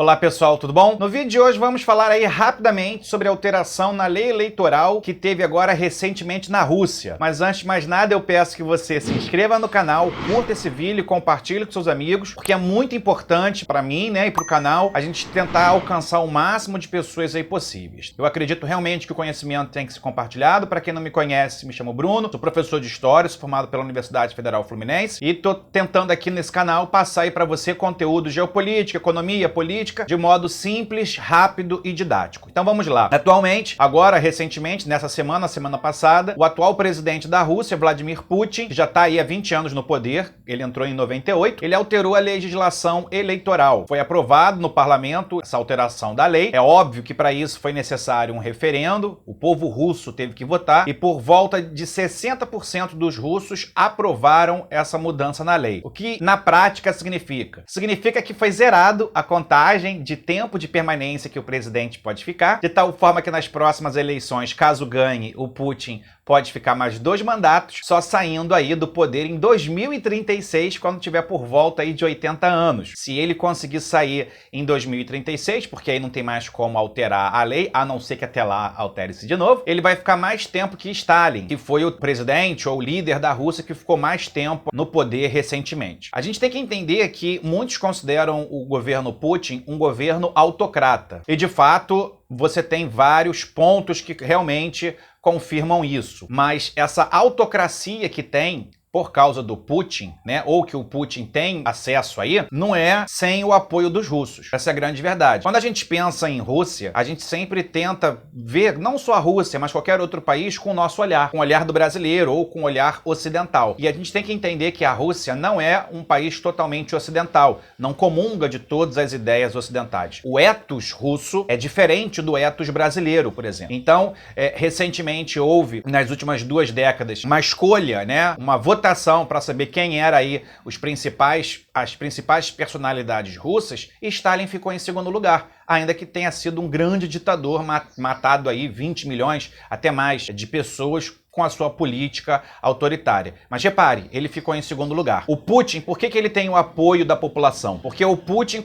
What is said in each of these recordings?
Olá pessoal, tudo bom? No vídeo de hoje vamos falar aí rapidamente sobre a alteração na lei eleitoral que teve agora recentemente na Rússia. Mas antes de mais nada eu peço que você se inscreva no canal, curta esse vídeo e compartilhe com seus amigos, porque é muito importante para mim, né, e para o canal, a gente tentar alcançar o máximo de pessoas aí possíveis. Eu acredito realmente que o conhecimento tem que ser compartilhado. Para quem não me conhece, me chamo Bruno, sou professor de História, sou formado pela Universidade Federal Fluminense e tô tentando aqui nesse canal passar aí para você conteúdo de geopolítica, economia, política, de modo simples, rápido e didático. Então vamos lá. Atualmente, agora recentemente, nessa semana passada, o atual presidente da Rússia, Vladimir Putin, que já está aí há 20 anos no poder, ele entrou em 98, ele alterou a legislação eleitoral. Foi aprovado no parlamento essa alteração da lei. É óbvio que para isso foi necessário um referendo, o povo russo teve que votar e por volta de 60% dos russos aprovaram essa mudança na lei. O que na prática significa? Significa que foi zerado a contagem de tempo de permanência que o presidente pode ficar, de tal forma que nas próximas eleições, caso ganhe, o Putin pode ficar mais 2 mandatos, só saindo aí do poder em 2036, quando tiver por volta aí de 80 anos. Se ele conseguir sair em 2036, porque aí não tem mais como alterar a lei, a não ser que até lá altere-se de novo, ele vai ficar mais tempo que Stalin, que foi o presidente ou líder da Rússia que ficou mais tempo no poder recentemente. A gente tem que entender que muitos consideram o governo Putin um governo autocrata. E de fato, você tem vários pontos que realmente confirmam isso. Mas essa autocracia que tem por causa do Putin, né, ou que o Putin tem acesso aí, não é sem o apoio dos russos. Essa é a grande verdade. Quando a gente pensa em Rússia, a gente sempre tenta ver não só a Rússia, mas qualquer outro país com o nosso olhar, com o olhar do brasileiro ou com o olhar ocidental. E a gente tem que entender que a Rússia não é um país totalmente ocidental, não comunga de todas as ideias ocidentais. O ethos russo é diferente do ethos brasileiro, por exemplo. Então, recentemente houve, nas últimas 2 décadas, uma escolha, né, uma votação para saber quem era aí as principais personalidades russas, e Stalin ficou em segundo lugar, ainda que tenha sido um grande ditador, matado aí 20 milhões, até mais, de pessoas com a sua política autoritária. Mas repare, ele ficou em segundo lugar. O Putin, por que ele tem o apoio da população? Porque o Putin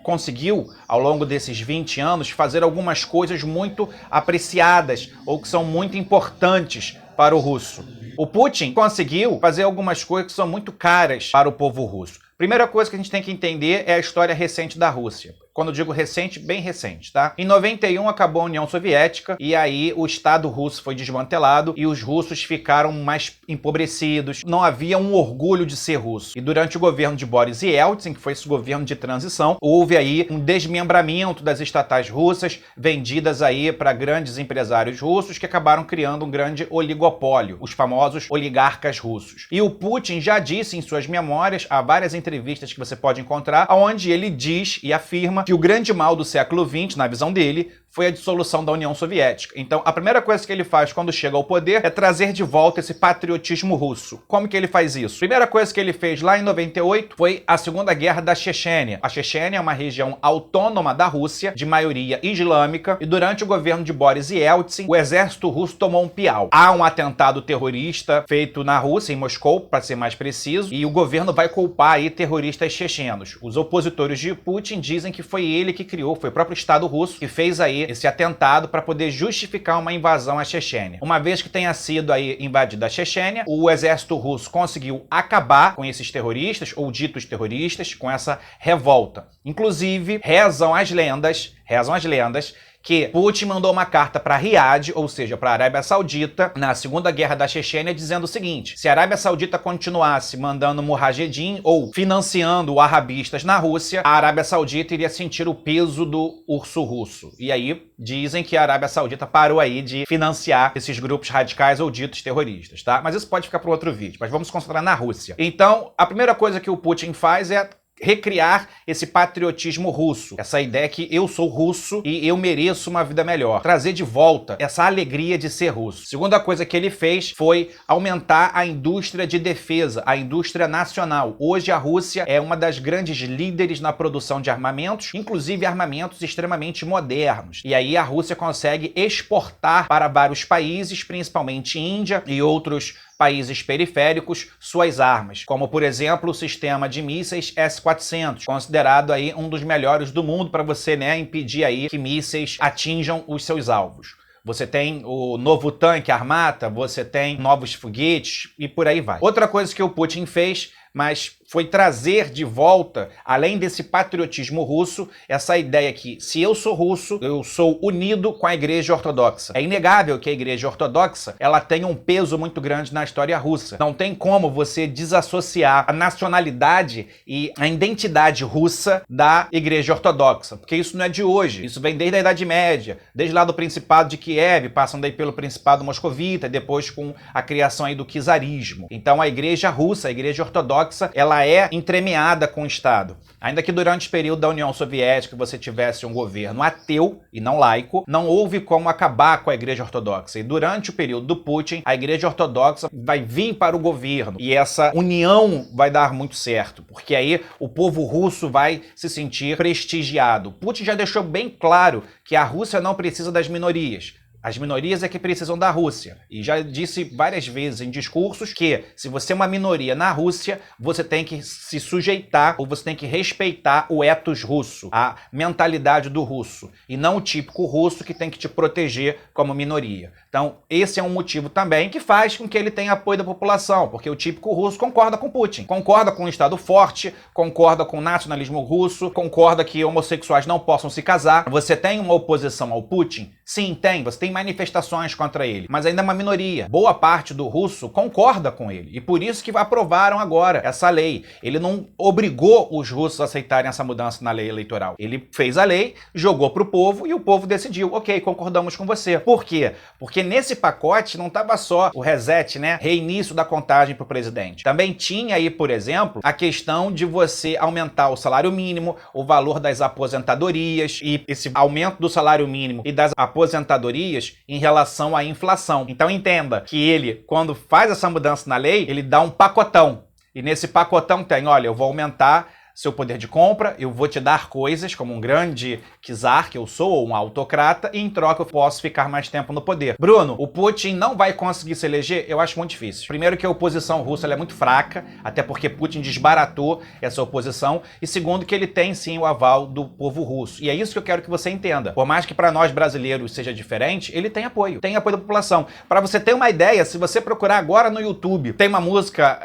conseguiu, ao longo desses 20 anos, fazer algumas coisas muito apreciadas ou que são muito importantes para o russo. O Putin conseguiu fazer algumas coisas que são muito caras para o povo russo. Primeira coisa que a gente tem que entender é a história recente da Rússia. Quando eu digo recente, bem recente, tá? Em 91 acabou a União Soviética e aí o Estado russo foi desmantelado e os russos ficaram mais empobrecidos. Não havia um orgulho de ser russo. E durante o governo de Boris Yeltsin, que foi esse governo de transição, houve aí um desmembramento das estatais russas, vendidas aí para grandes empresários russos que acabaram criando um grande oligopólio, os famosos oligarcas russos. E o Putin já disse em suas memórias, há várias entrevistas que você pode encontrar, onde ele diz e afirma que o grande mal do século XX, na visão dele, foi a dissolução da União Soviética. Então, a primeira coisa que ele faz quando chega ao poder é trazer de volta esse patriotismo russo. Como que ele faz isso? Primeira coisa que ele fez lá em 98 foi a Segunda Guerra da Chechênia. A Chechênia é uma região autônoma da Rússia, de maioria islâmica, e durante o governo de Boris Yeltsin, o exército russo tomou um piau. Há um atentado terrorista feito na Rússia, em Moscou, para ser mais preciso, e o governo vai culpar aí terroristas chechenos. Os opositores de Putin dizem que foi ele que criou, foi o próprio Estado russo que fez aí esse atentado para poder justificar uma invasão à Chechênia. Uma vez que tenha sido aí invadida a Chechênia, o exército russo conseguiu acabar com esses terroristas, ou ditos terroristas, com essa revolta. Inclusive, rezam as lendas que Putin mandou uma carta para Riad, ou seja, para a Arábia Saudita, na Segunda Guerra da Chechênia, dizendo o seguinte: se a Arábia Saudita continuasse mandando mujahedin ou financiando wahhabistas na Rússia, a Arábia Saudita iria sentir o peso do urso russo. E aí dizem que a Arábia Saudita parou aí de financiar esses grupos radicais ou ditos terroristas, tá? Mas isso pode ficar para outro vídeo, mas vamos nos concentrar na Rússia. Então, a primeira coisa que o Putin faz é recriar esse patriotismo russo, essa ideia que eu sou russo e eu mereço uma vida melhor, trazer de volta essa alegria de ser russo. Segunda coisa que ele fez foi aumentar a indústria de defesa, a indústria nacional. Hoje a Rússia é uma das grandes líderes na produção de armamentos, inclusive armamentos extremamente modernos. E aí a Rússia consegue exportar para vários países, principalmente Índia e outros países periféricos suas armas, como por exemplo o sistema de mísseis S-400, considerado aí um dos melhores do mundo para você, né, impedir aí que mísseis atinjam os seus alvos. Você tem o novo tanque Armata, você tem novos foguetes e por aí vai. Outra coisa que o Putin fez, mas foi trazer de volta, além desse patriotismo russo, essa ideia que se eu sou russo, eu sou unido com a Igreja Ortodoxa. É inegável que a Igreja Ortodoxa ela tem um peso muito grande na história russa. Não tem como você desassociar a nacionalidade e a identidade russa da Igreja Ortodoxa, porque isso não é de hoje. Isso vem desde a Idade Média, desde lá do Principado de Kiev, passando aí pelo Principado Moscovita, depois com a criação aí do czarismo. Então a Igreja russa, a Igreja Ortodoxa, ela é entremeada com o Estado. Ainda que durante o período da União Soviética você tivesse um governo ateu e não laico, não houve como acabar com a Igreja Ortodoxa. E durante o período do Putin, a Igreja Ortodoxa vai vir para o governo. E essa união vai dar muito certo, porque aí o povo russo vai se sentir prestigiado. Putin já deixou bem claro que a Rússia não precisa das minorias. As minorias é que precisam da Rússia. E já disse várias vezes em discursos que se você é uma minoria na Rússia, você tem que se sujeitar ou você tem que respeitar o ethos russo, a mentalidade do russo, e não o típico russo que tem que te proteger como minoria. Então, esse é um motivo também que faz com que ele tenha apoio da população, porque o típico russo concorda com Putin, concorda com um Estado forte, concorda com o nacionalismo russo, concorda que homossexuais não possam se casar. Você tem uma oposição ao Putin? Sim, tem. Você tem manifestações contra ele, mas ainda é uma minoria. Boa parte do russo concorda com ele, e por isso que aprovaram agora essa lei. Ele não obrigou os russos a aceitarem essa mudança na lei eleitoral. Ele fez a lei, jogou para o povo e o povo decidiu, ok, concordamos com você. Por quê? Porque nesse pacote não estava só o reset, né, reinício da contagem para o presidente. Também tinha aí, por exemplo, a questão de você aumentar o salário mínimo, o valor das aposentadorias, e esse aumento do salário mínimo e das aposentadorias em relação à inflação. Então entenda que ele, quando faz essa mudança na lei, ele dá um pacotão. E nesse pacotão tem, olha, eu vou aumentar seu poder de compra, eu vou te dar coisas como um grande czar que eu sou, ou um autocrata, e em troca eu posso ficar mais tempo no poder. Bruno, o Putin não vai conseguir se eleger? Eu acho muito difícil. Primeiro que a oposição russa ela é muito fraca, até porque Putin desbaratou essa oposição, e segundo que ele tem sim o aval do povo russo. E é isso que eu quero que você entenda. Por mais que para nós brasileiros seja diferente, ele tem apoio da população. Para você ter uma ideia, se você procurar agora no YouTube, tem uma música,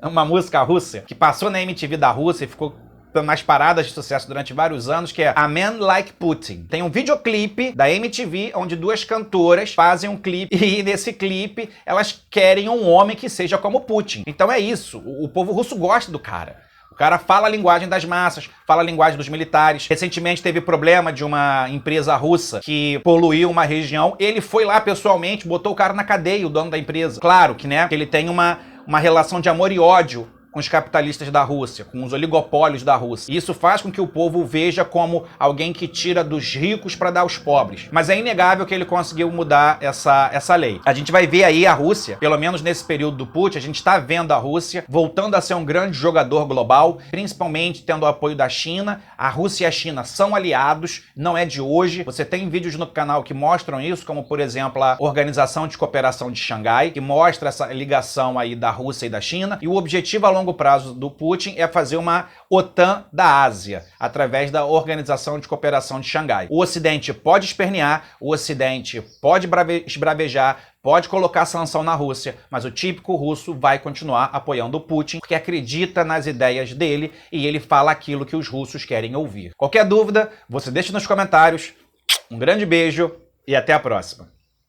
uma música russa, que passou na MTV da Rússia e ficou nas paradas de sucesso durante vários anos, que é A Man Like Putin. Tem um videoclipe da MTV onde duas cantoras fazem um clipe e nesse clipe elas querem um homem que seja como Putin. Então é isso, o povo russo gosta do cara. O cara fala a linguagem das massas, fala a linguagem dos militares. Recentemente teve problema de uma empresa russa que poluiu uma região. Ele foi lá pessoalmente, botou o cara na cadeia, o dono da empresa. Claro que, né, que ele tem uma relação de amor e ódio com os capitalistas da Rússia, com os oligopólios da Rússia. E isso faz com que o povo o veja como alguém que tira dos ricos para dar aos pobres. Mas é inegável que ele conseguiu mudar essa lei. A gente vai ver aí a Rússia, pelo menos nesse período do Putin, a gente está vendo a Rússia voltando a ser um grande jogador global, principalmente tendo o apoio da China. A Rússia e a China são aliados, não é de hoje. Você tem vídeos no canal que mostram isso, como por exemplo a Organização de Cooperação de Xangai, que mostra essa ligação aí da Rússia e da China. E o objetivo a longo prazo do Putin é fazer uma OTAN da Ásia, através da Organização de Cooperação de Xangai. O Ocidente pode espernear, o Ocidente pode esbravejar, pode colocar sanção na Rússia, mas o típico russo vai continuar apoiando o Putin, porque acredita nas ideias dele e ele fala aquilo que os russos querem ouvir. Qualquer dúvida, você deixa nos comentários. Um grande beijo e até a próxima.